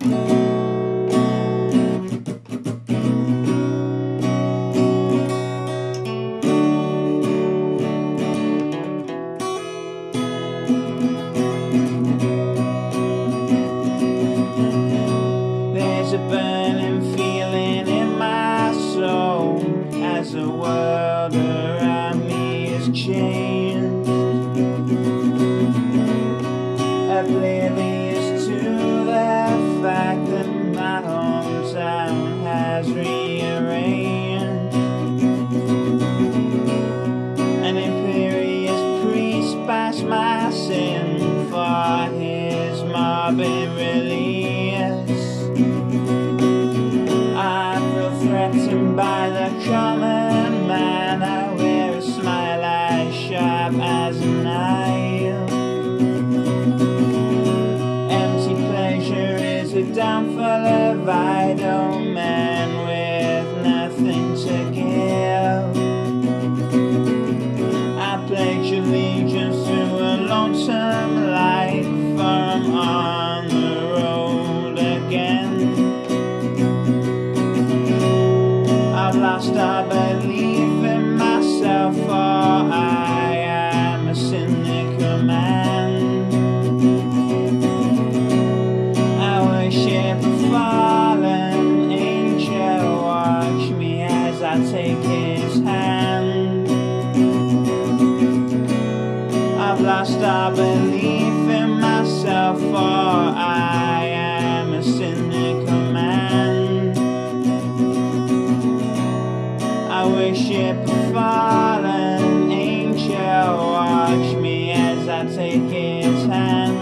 There's a burning feeling in my soul as the world around me is changed, oblivious to the fact that my hometown has rearranged. An imperious priest passed my sin for his morbid release. I feel threatened by the common man. I wear a smile as sharp as a knife. Empty pleasure is a downfall of idle men with nothing to give. I pledge allegiance to a lonesome life, for I'm on the road again. I've lost all belief in myself, for I am a cynical man. I worship a fallen angel, watch me as I take his hand. I've lost all belief in myself, for I am a cynical man. I worship a fallen angel, watch me as I take his hand.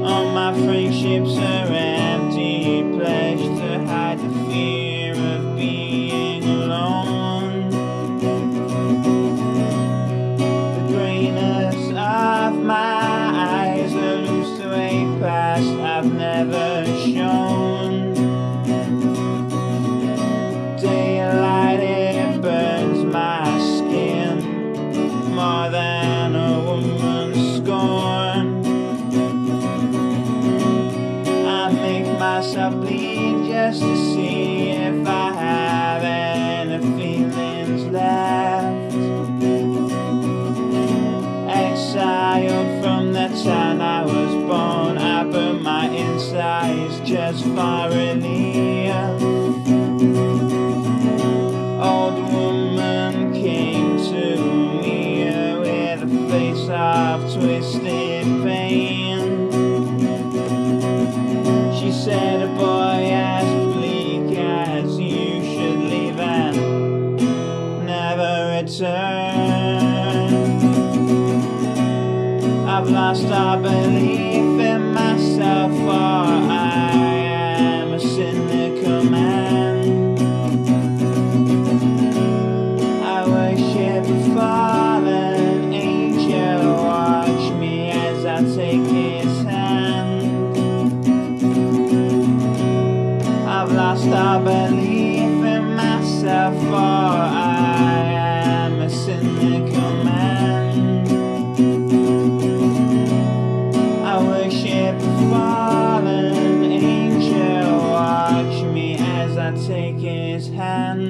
All my friendships are empty, pledged to hide the fear of being alone. The grayness of my eyes alludes to a past I've never shown. Daylight, it burns my skin more than a woman's scorn. I make myself bleed just to see if I have any feelings left. Exiled from the town I was born, I burn my insides just for relief. Old woman came to me with a face of twisted pain. She said, a boy as bleak as you should leave and never return. I've lost all belief in myself, for I am a cynical man. A fallen angel, watch me as I take his hand. I've lost all belief in myself, for I am a cynical man. I worship a fallen angel, watch me as I take his hand.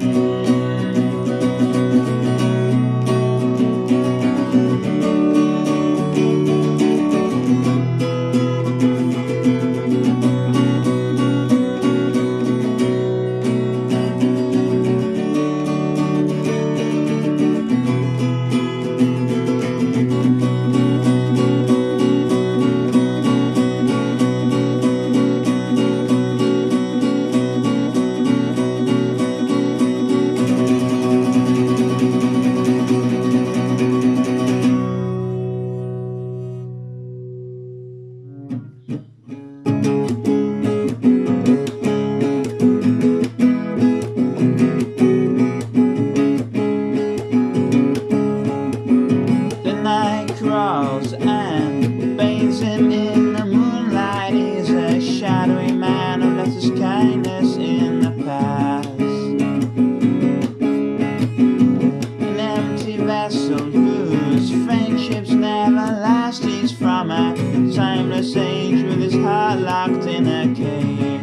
vessel whose friendships never last. He's from a timeless age with his heart locked in a cage.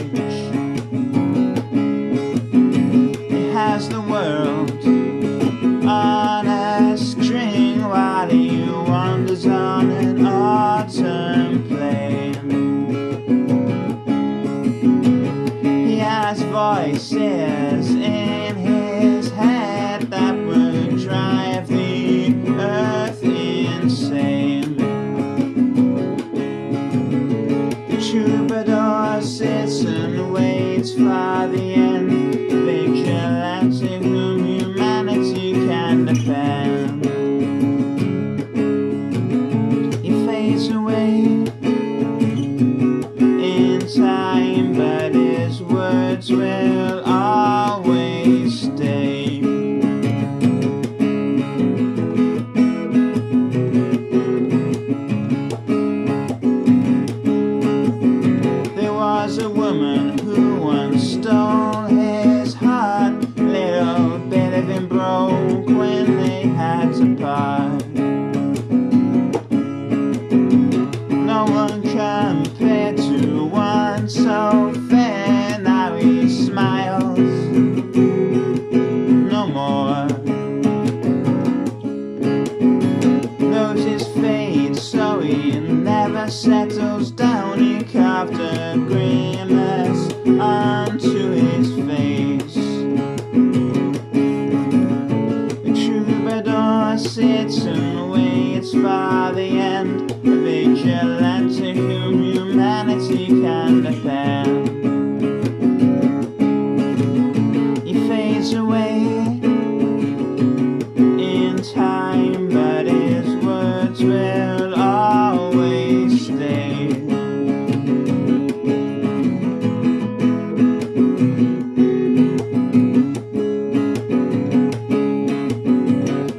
He has the world on a string while he wanders on an autumn plain. He has voices in his head that would drive the earth insane. The troubadour sits and waits for the end, vigilante whom humanity can depend. He fades away in time, but his words will always stay. There was a woman who once stole his heart. Little bit of him broke when they had to part. No one compared to one so fair. Now he smiles no more. Knows his fate, so he never settles down. He carved a grimace onto his face. The troubadour sits and waits for the end, a vigilante whom humanity can depend. He fades away in time, but his words will always stay.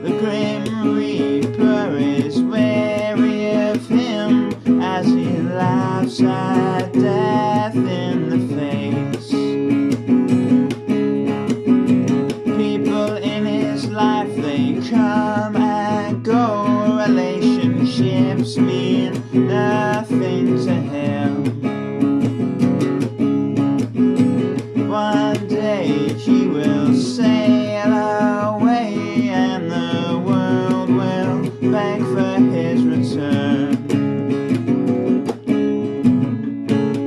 The Grim Reaper is wary of him as he laughs at death in the face. People in his life, they come and go. Relationships mean nothing to him. One day he will sail away and the world will beg for his return.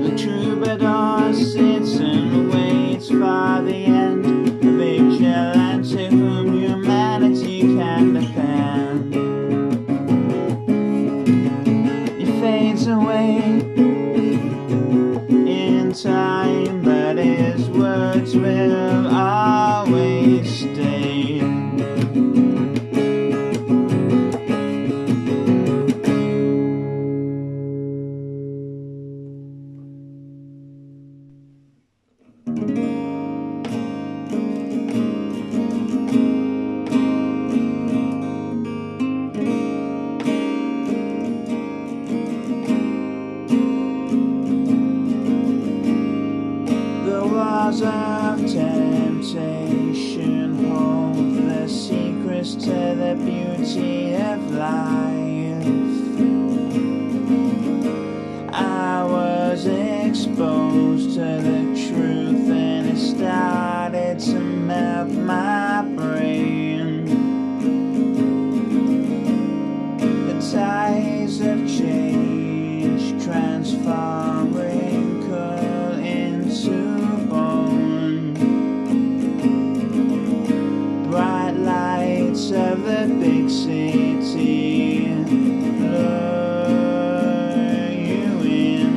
The troubadour sits and waits for the end, a vigilante whom humanity can depend. He fades away in time, but his words will always stay. The walls of temptation hold the secrets to the beauty of life. I was exposed to the truth and it started to melt my brain. The ties of change transform wrinkle into bone. Bright lights of the big city lure you in.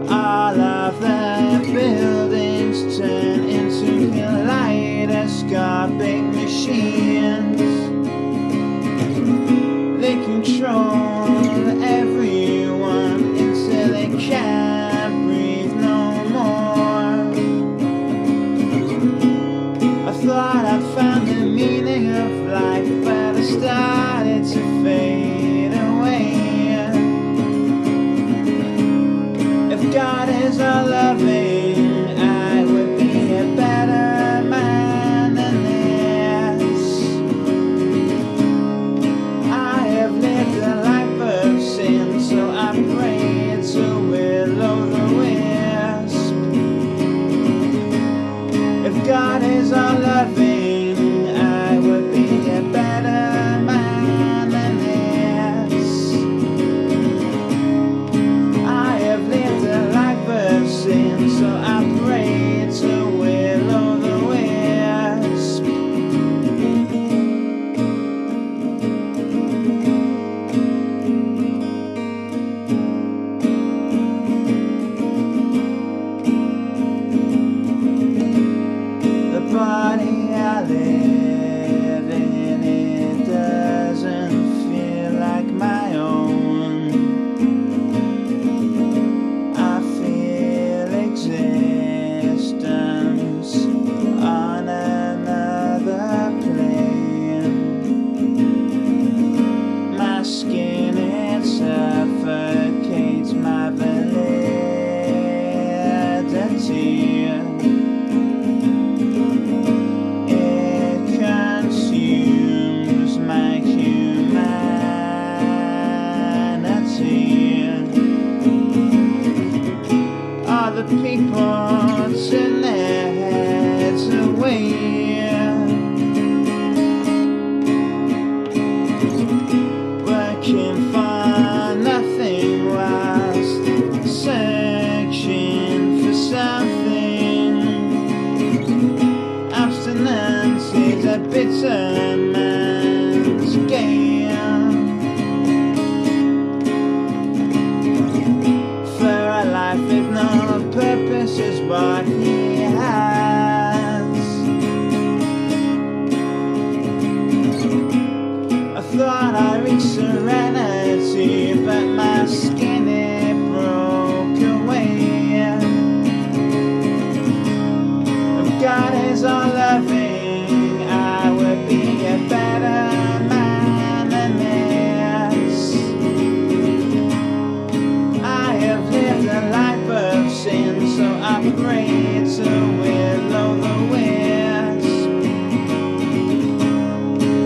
All of the buildings turn into kaleidoscopic machines. They control everyone until they can't breathe no more. I thought I'd found the meaning of life, but I started to fade away. If God is all loving, I would be a better man than this. I have lived a people turn their heads away. Working for nothing whilst searching for something. Abstinence is a bitter man's game. For a life with no purpose is what he has. I thought I reached serenity, but my skin it broke away. If God is all loving, I would be a better man than this. I have lived a life of sin, so I pray to will-o'-the-wisp.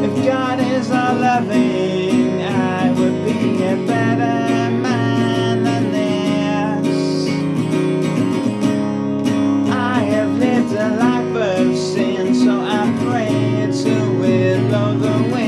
If God is all loving, I would be a better man than this. I have lived a life of sin, so I pray to will-o'-the-wisp.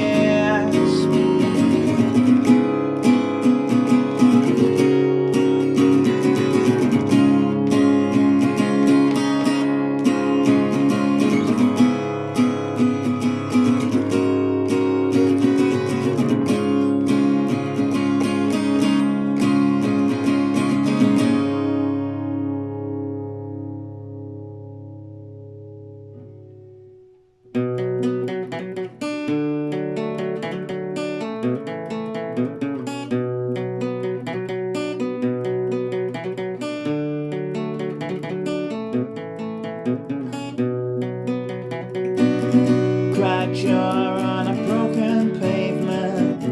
Fracture on a broken pavement,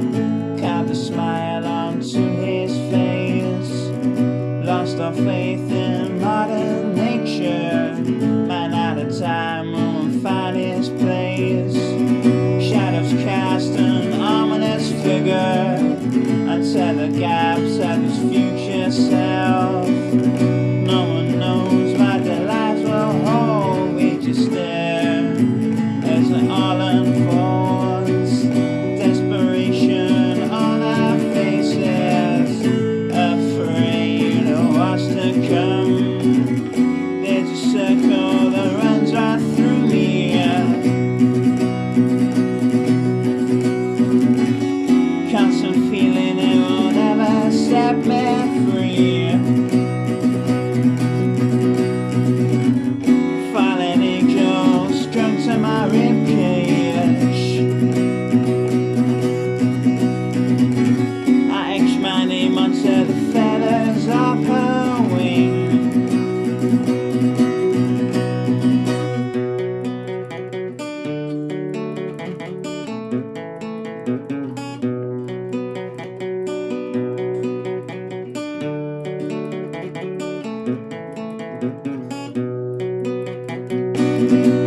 carved a smile onto his face. Lost our faith in modern nature, man out of time won't find his place. Shadows cast an ominous figure, untethered gaps of his future self. No one knows what their lives will hold, we just stare as it all unfolds. Desperation on our faces, afraid of what's to come. There's a circle that runs right through me, constant feeling it won't ever set me free. Falling angels strung to my ribcage. I etch my name onto the feathers of her wing.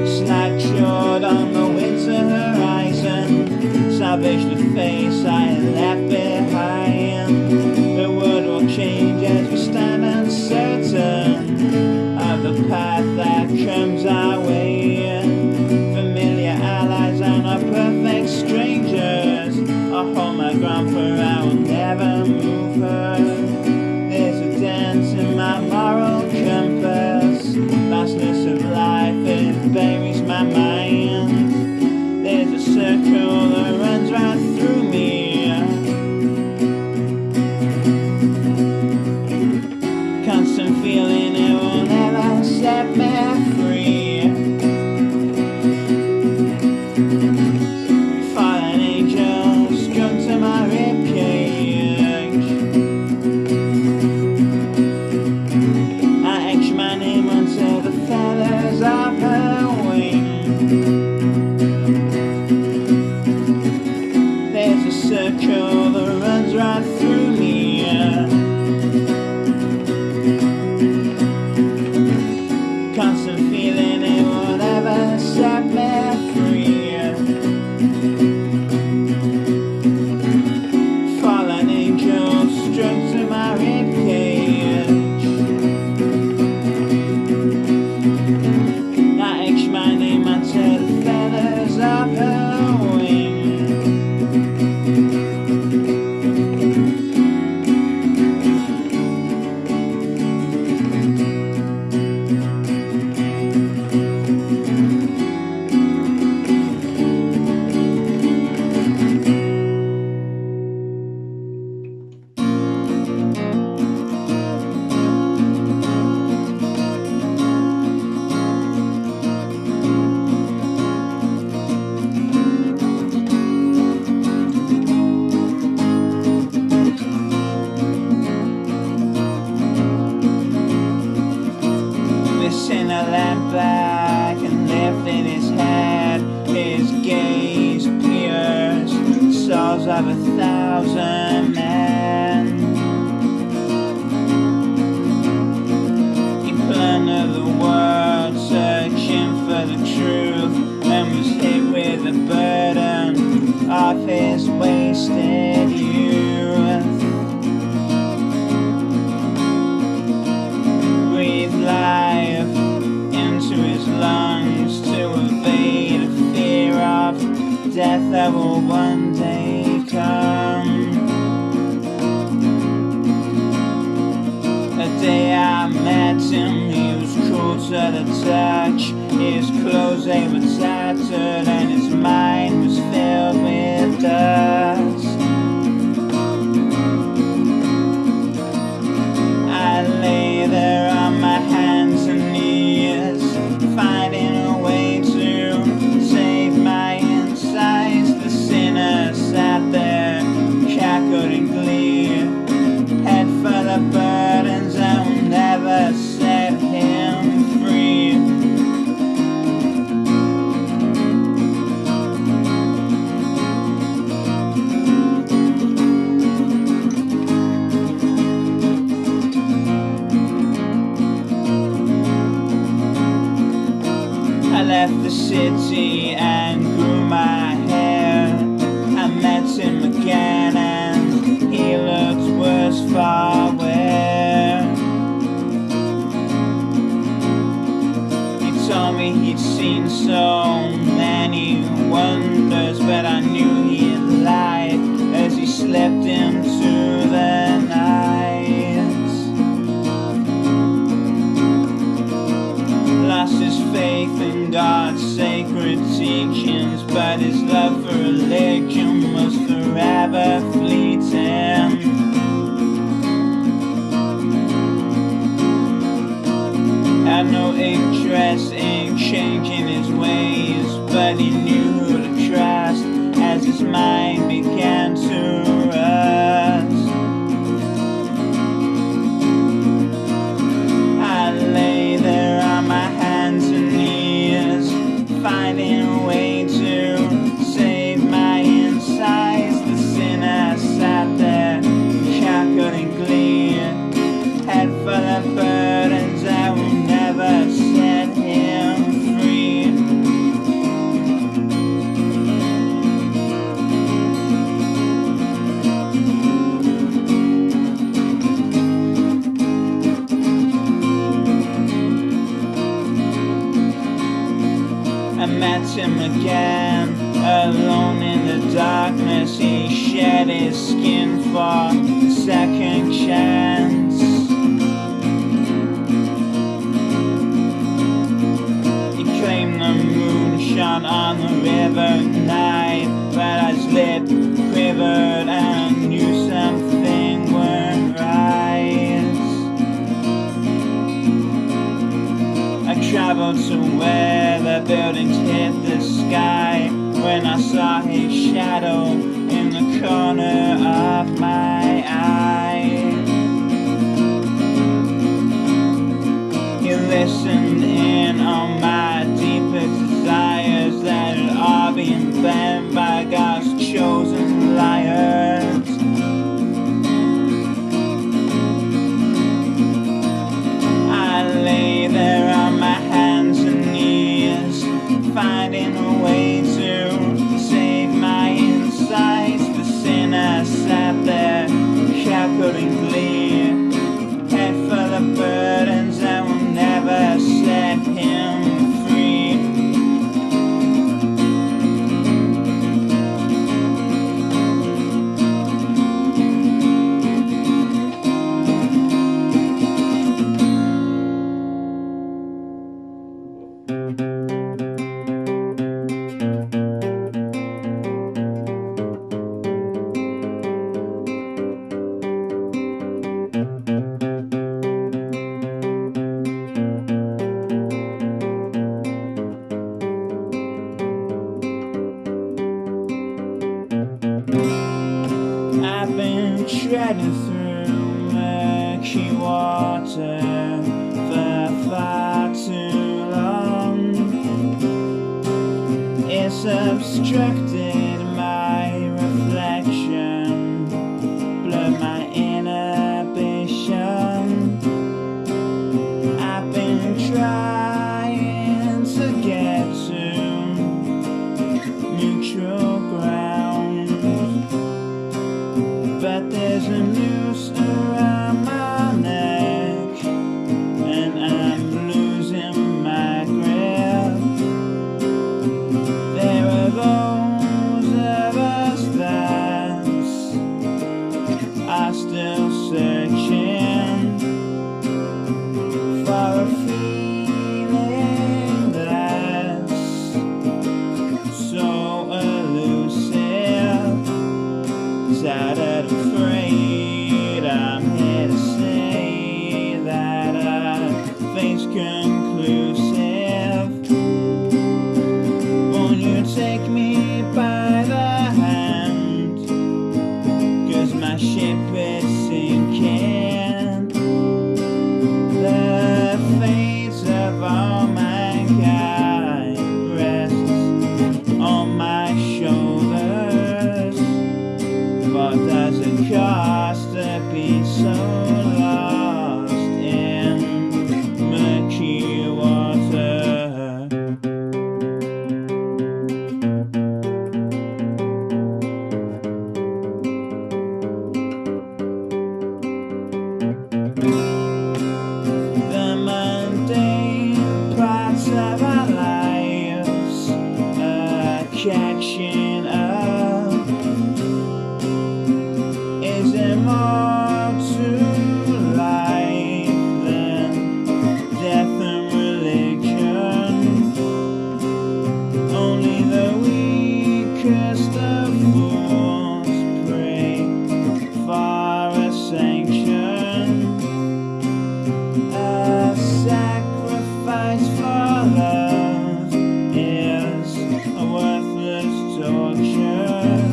Snapshot on the winter horizon, salvage the face I left behind. The world will change as we stand uncertain of the path that comes our way. Familiar allies and our perfect strangers, I'll hold my ground for I will never move her. There's a dent in my moral compass, vastness of life, it buries my mind. There's a circle that runs right through me, constant feeling it will never set me free. Fallen angels strung to my ribcage. I etch my name onto the feathers of her wing. There's a circle that runs right through me, constant feeling it will never set me free. Fallen angels strung to my ribcage. leant back and lifted his head. His gaze pierced souls of 1,000 men. He plundered the world, searching for the truth, and was hit with the burden of his wasted youth. Breathe life into his lungs to evade a fear of death that will one day come. The day I met him, he was cruel to the touch. His clothes, they were tattered, and his mind was filled with dust. I lay there on my hands and knees, finding a way to save my insides. The sinner sat there, cackled in glee, head full of burdens that will never set him free. I left the city and grew my hair. I met him again and he looked worse for wear. He told me he'd seen so many wonders, but I knew he had lied as he slipped into the night. Lost his faith in God's sacred teachings, but his love for religion was forever fleeting. Had no interest in changing his ways, but he knew who to trust as his mind began to rust. I lay there on my hands and knees, finding a way to save my insides. The sinner sat there, cackled in glee, head full of burdens that will never set him free. I met him again, alone in the darkness. He shed his skin for a second chance. He claimed the moon shone on the river at night, but his lip quivered and I knew something weren't right. I traveled to where the buildings hit the sky, when I saw his shadow in the corner of my eye. He listened in on my deepest desires that had all been banned by God's chosen liars. I lay there on my hands and knees, finding a way to save my insides. The sinner sat there, cackled in glee, head full of burdens that will never set him free. I've been treading through murky water for far too obstructed my reflection, blurred my inhibition. I've been trying to get to neutral ground, but there's a noose around my neck and I'm losing my grip. There are those of us that are still searching for a feeling that's so elusive. Shattered, afraid, I'm here to say that fate's conclusive. Won't you take me by the hand, 'cause my ship is sinking. The fate of all mankind rests on my shoulders. What does it cost to be so lost in murky water? The mundane parts of our lives are catching up. Is there more to life than death and religion? Only the weakest of fools pray for a sanction. A sacrifice for love is a worthless torture.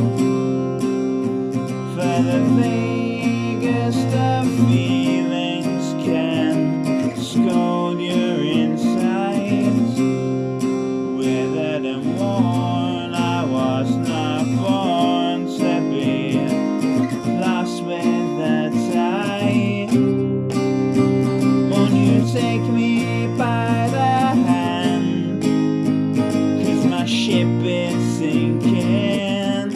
For the vaguest of feelings can scold your insides. Withered and worn, I was not born to be lost with the tide. Won't you take me by the hand, 'cause my ship is sinking.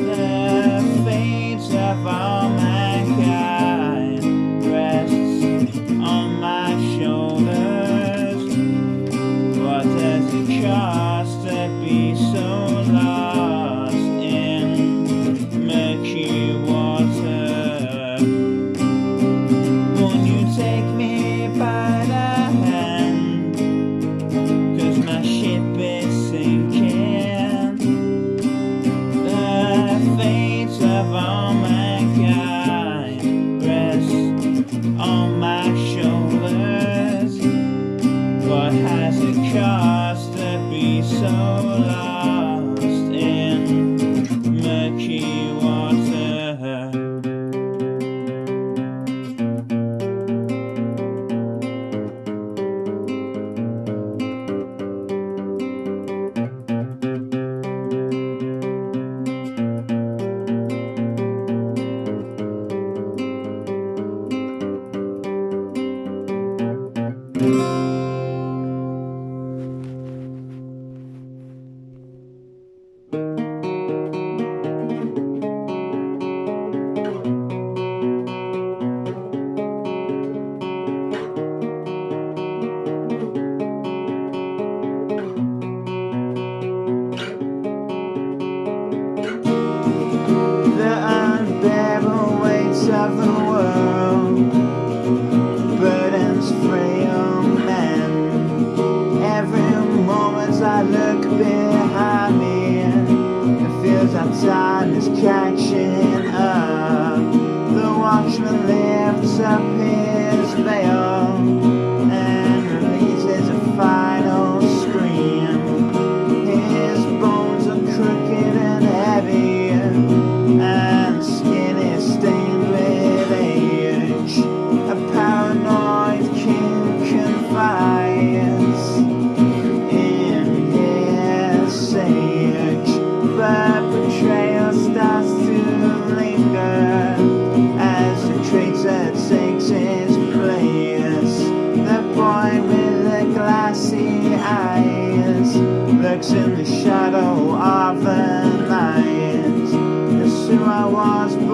The fate of all mankind rests on my shoulders. What does it cost to be so lost in murky water? Won't you take me by the hand, 'cause my ship is sinking. The fate of all mankind rests on my shoulders. What has it cost to be so lost in murky water?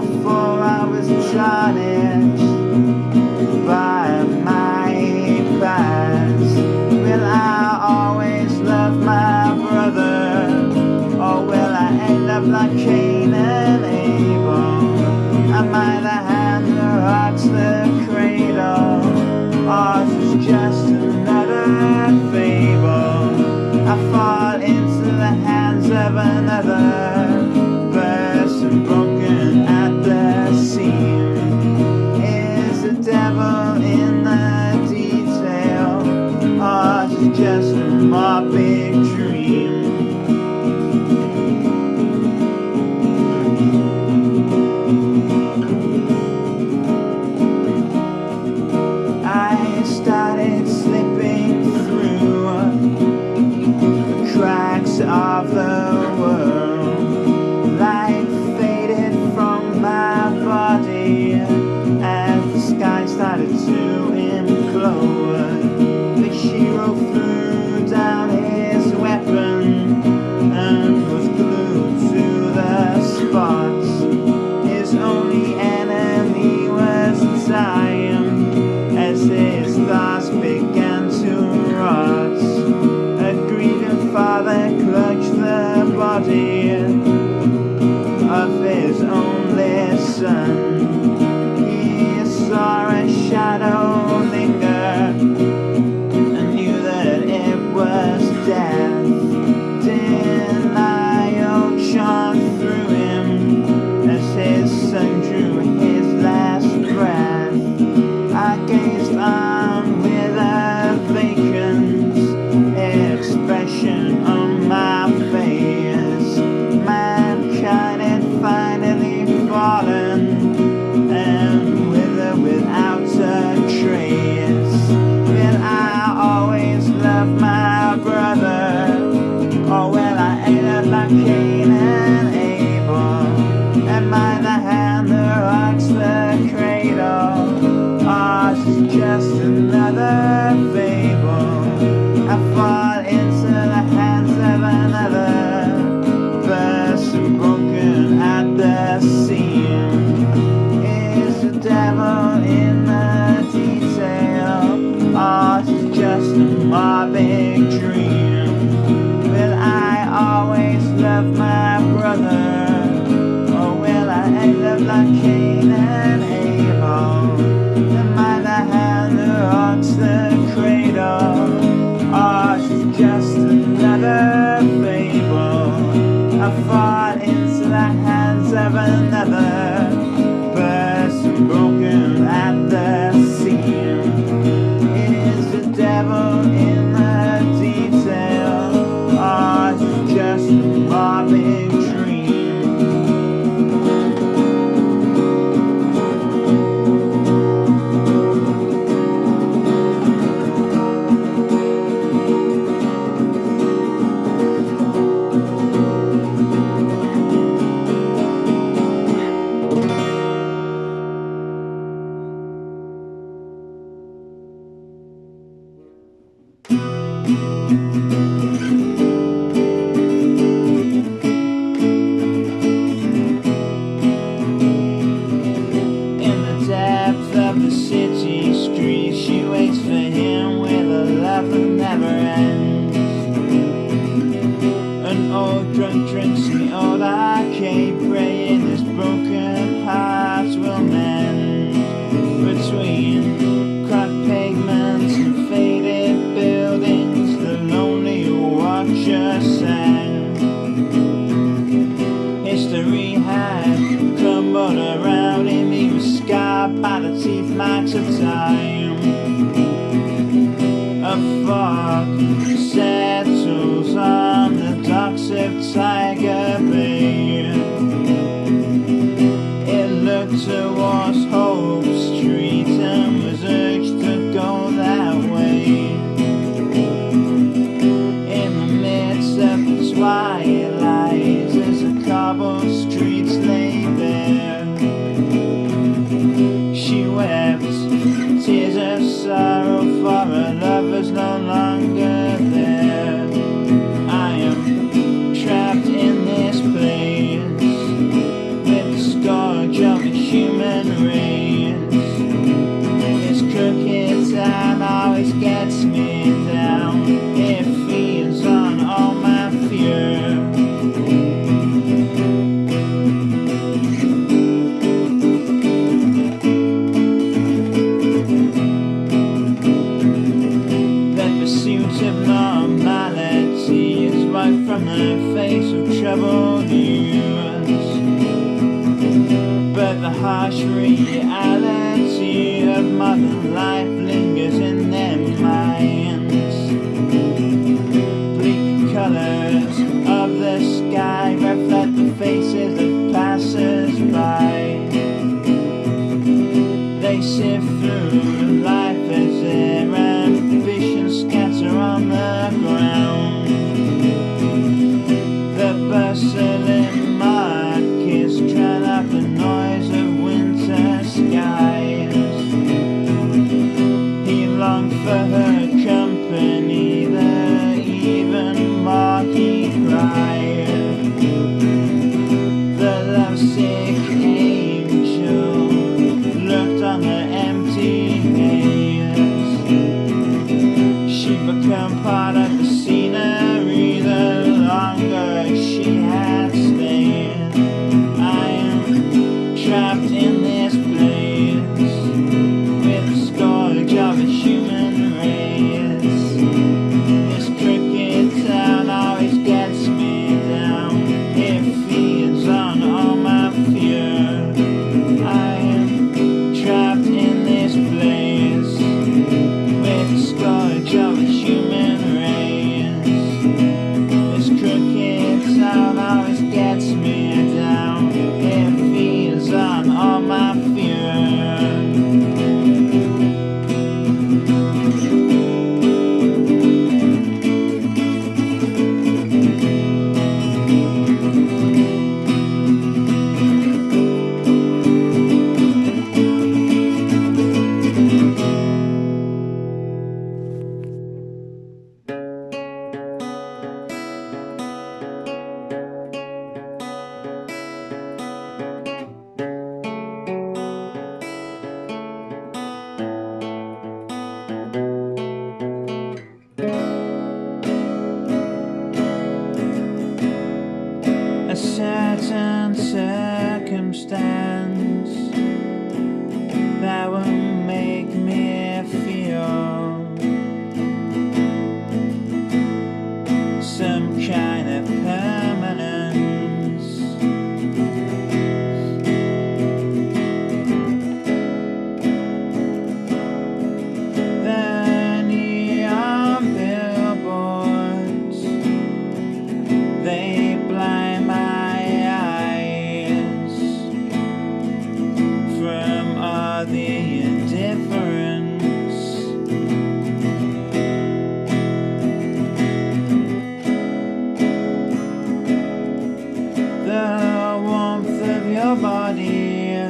before I was tarnished by my past. Will I always love my brother, or will I end up like Cain and Abel? Am I the hand that rocks the cradle, or is it just another fable? I fall into the hands of another person, broken at the seam. Is the devil in the detail, or is it just a more big dream? I started slipping through the cracks of the world. Life faded from my body as the sky started to implode. Petrichor threw down his weapon and was glued to the spot. His only enemy was time, as his thoughts began to rot. A grieving father clutched the body of his only son. He saw a shadow linger and knew that it was death. Denial shone through him as his son drew his last breath. I gazed on with a vacant expression on my face. Mankind had finally fallen, and withered without a trace. Will I always love my brother, or will I end up like Cain and Abel? Am I the hand that rocks the cradle, or is it just another fable? I fall into the hands of another person, broken at the seam. Is the devil in the detail, or is it just a more big dream? Will I always love my brother, or will I end up like Cain and Abel? Am I the hand that rocks the cradle, or is it just another fable? I fall into the hands of another person, broken at the seam. Is the devil in the detail, or is it just a more big dream? By the teeth marks of time, a fog settles on the docks of Tiger Bay. It looked towards Hope Street and was urged to go that way. In the midst of the twilight, as the cobbled streets lay bare, she wept tears of sorrow, for her lover's no longer there. I am trapped in this place with the scourge of harsh reality of modern life lingers in their minds. Bleak colors of the sky reflect the faces of passers-by. They sift through life as their ambitions scatter on the ground. The bustling markets drown out the noise of winter skies. He longed for her company, the even Murky cried. The lovesick angel looked on her empty hands. She became part of the scenery the longer she had stayed. I am trapped in this place with the scourge of a human race. This cricket town always gets me down. It feeds on all my fear. I am trapped in this place with the scourge of a human race. This crooked town always gets me down. It feeds on all my fear. A certain circumstance that will make me feel some kind of permanence. The neon billboards, they blind my eyes from all the indifference. The warmth of your body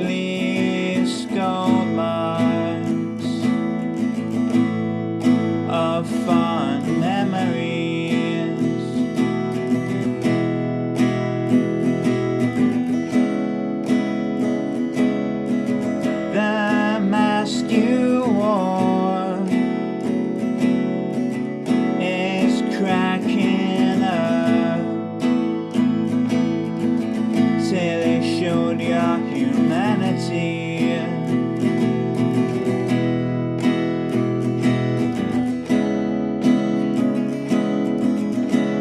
leaves gold marks of fond memories. The mask you wore is cracking up till it showed your humanity.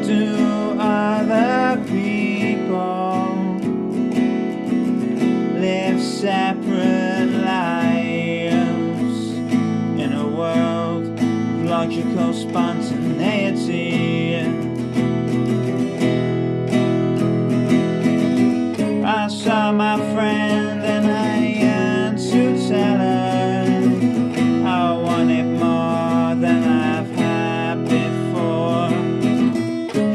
Do other people live separate lives in a world of logical spontaneity? I saw my friend and I yearned to tell her I wanted more than I've had before.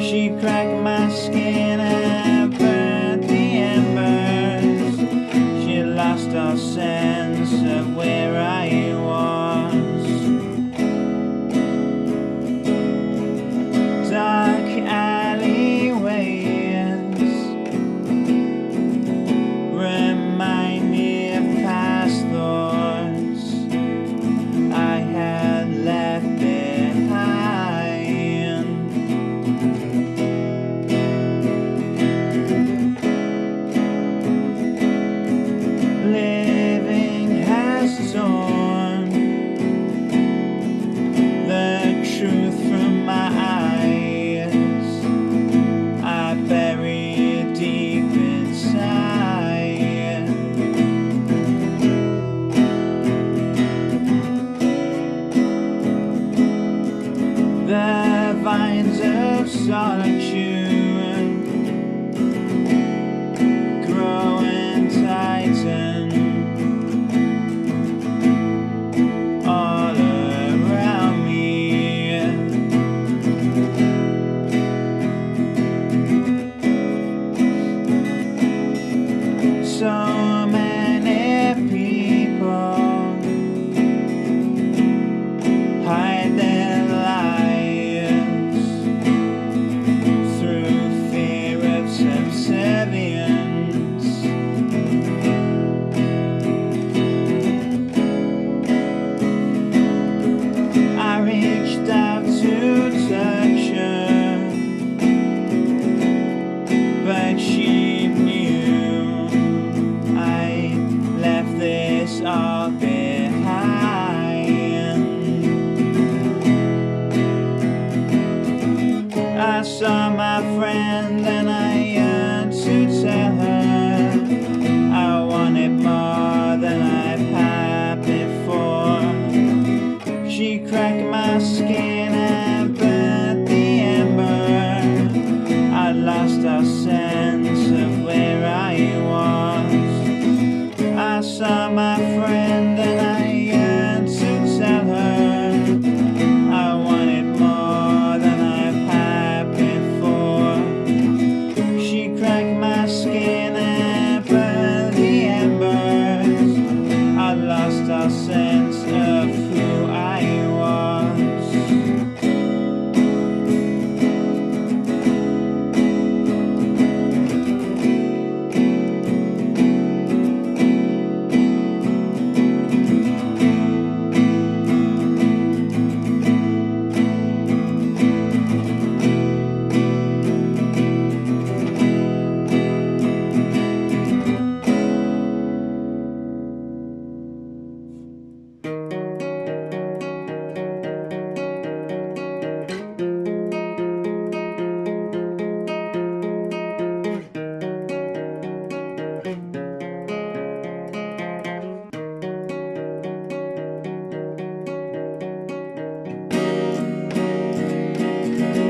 She cracked my skin and burnt the embers. She lost all sense of where I was. so many people hide their lives through fear of subservience. I reached out to touch her, but she knew I left this all behind. I saw my friend and I yearned to tell her I wanted more than I've had before. She cracked my skin and burnt the ember. I lost all sense of where I was. I saw my friend and I yearned to tell her I wanted more than I've had before. She cracked my skin and burned the embers. I lost all sense of who I was.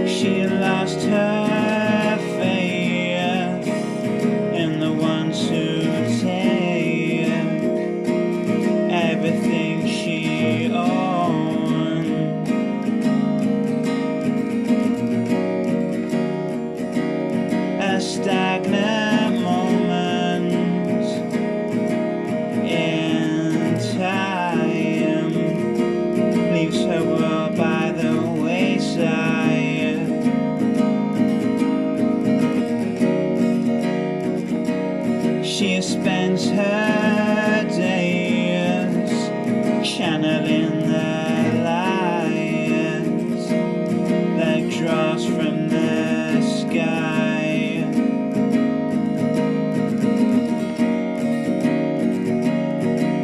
She lost her faith in the ones who take everything she owned. A stagnant moment in time leaves her world by the wayside. She spends her days channeling the light that draws from the sky.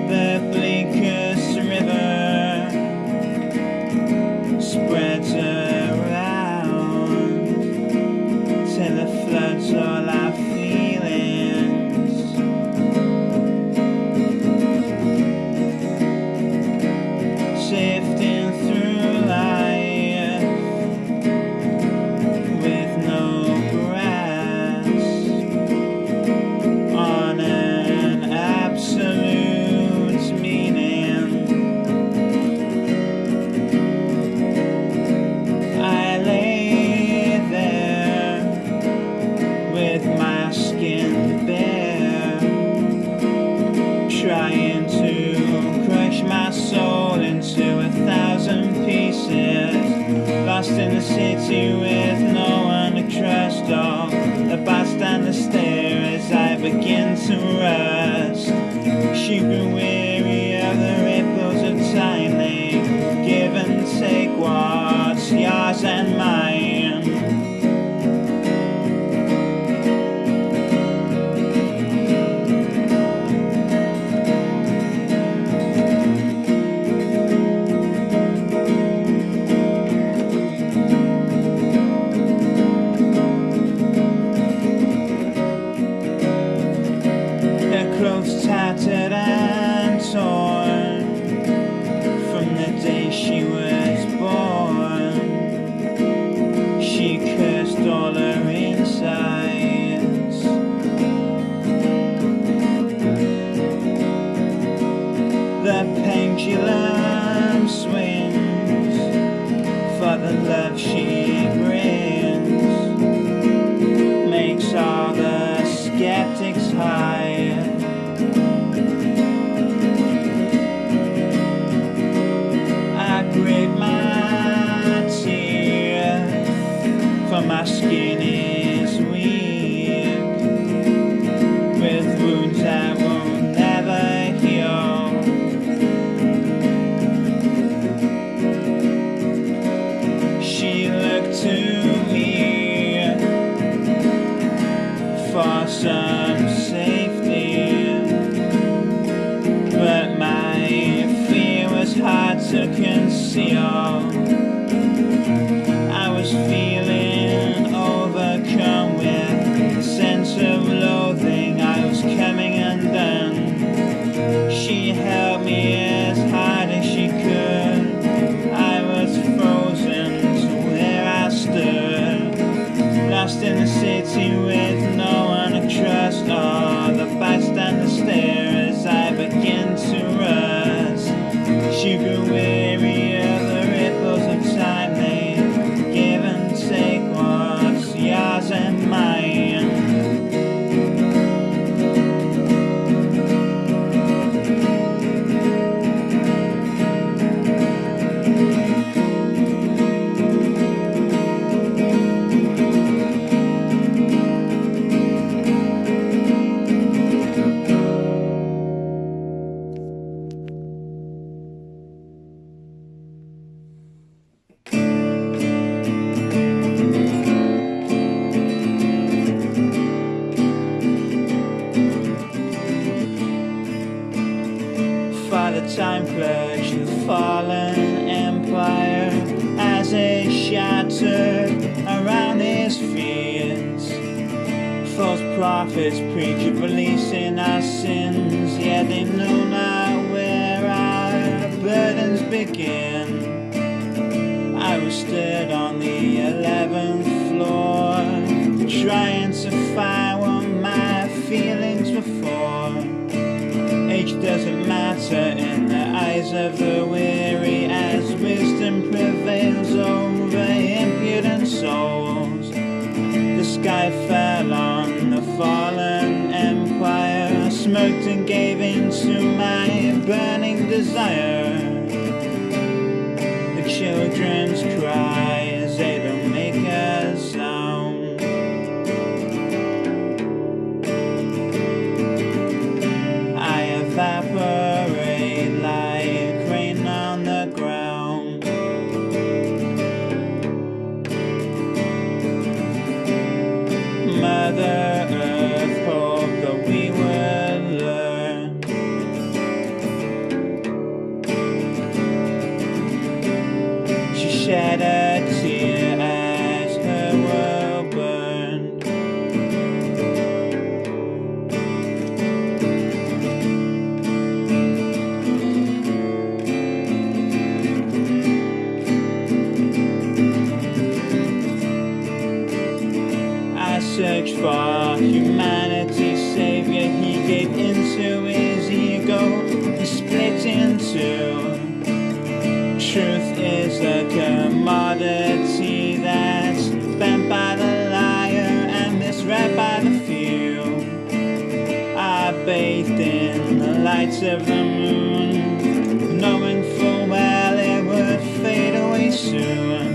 The bleakest river spreads around till it floods all our feelings. Sifting through life with no grasp on an absolute meaning. I lay there with my skin bare, trying to crush my soul into 1,000 pieces. Lost in the city with no one to trust. All the bystanders stare as I begin to rust. She grew weary of the ripples of time. They give and take what's yours and mine. Her clothes tattered and torn from the day she was born. She cursed all her insides. The pendulum swings for the love she brings, makes all the skeptics hide. to conceal. I was feeling overcome with a sense of loathing. I was coming undone. She held me as hard as she could. I was frozen to where I stood, lost in the city with no one to trust. All the bystanders stare as I begin to rust. She grew weary of the ripples of time. They give and take what's yours and mine. Time pledge the fallen empire as it shattered around his feet. False prophets preach of releasing our sins, yet they know not where our burdens begin. I was stood on the 11th floor, trying to find what my feelings were for. Age doesn't matter in the eyes of the weary, as wisdom prevails over impudent souls. The sky fell on the fallen empire. I smoked and gave in to my burning desire. The children's cries, they don't make a sound. Evaporate like rain on the ground. Mother Earth hoped that we would learn. She shed a tear as her world burned. Searched for humanity's savior. He gave into his ego, he split in two. Truth is a commodity that's bent by the liar and misread by the few. I bathed in the lights of the moon, knowing full well it would fade away soon.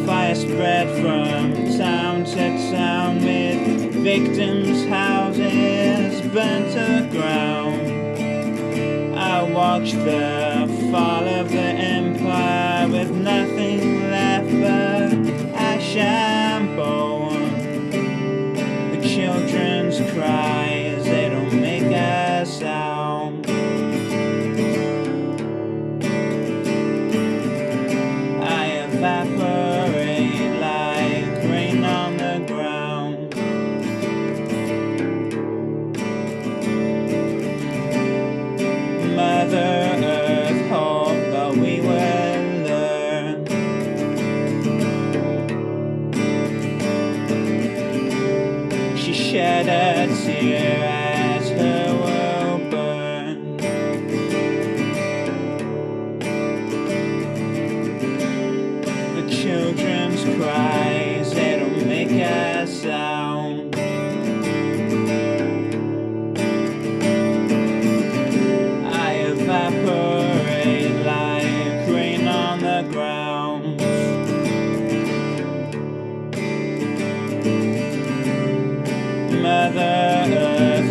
Fire spread from town to town, with victims' houses burnt to the ground. I watched the fall of the empire with nothing left but ash and bone. The children's cries, they don't make a sound. I evaporate like rain on the ground. Mother Earth hoped that we would learn. She shed a tear as her world burned. The children's cries, they don't make a sound. I evaporate like rain on the ground. Mother Earth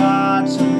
hearts and